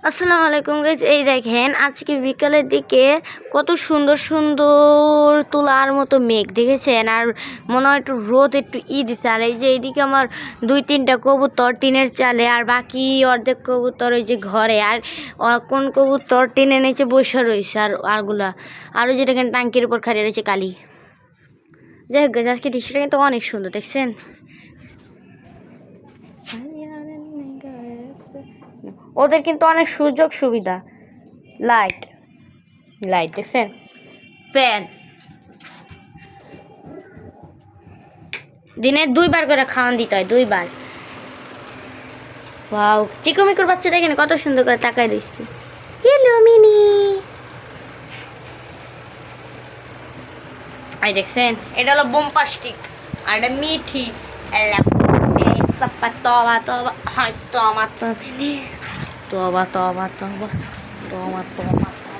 আসসালামু আলাইকুম গাইস, এই দেখেন আজকে বিকালের দিকে কত সুন্দর সুন্দর তুলার মতো মেঘ দেখেছেন। আর মনে হয় একটু রোদ একটু দিছে। আর এই যে এইদিকে আমার 2-3টা কবুতর টিনের চালে, আর বাকি অর্ধেক কবুতর ওই যে ঘরে। আর কোন কবুতর টিনের নিচে বসে রয়েছে। আরগুলা আর ওই যে দেখেন টাঙ্কির উপর খাড়িয়ে রয়েছে কালি। যাই হোক গাইস, আজকে দৃশ্যটা কিন্তু অনেক সুন্দর দেখছেন। ওদের কিন্তু অনেক সুযোগ সুবিধা, লাইট লাইট দেখছেন, ফ্যান, দিনে 2বার করে খাওয়ান দিতে হয়, 2বার। ওয়াও, চিকুমিকুর বাচ্চা দেখেন কত সুন্দর করে তাকায় দিচ্ছে। হ্যালো মিনি, আই দেখছেন, এটা হলো বোম্পাস্টিক আর এটা মিঠি। তবা তবা হয় তবা তবা তবা তবা তবা তবা তবা।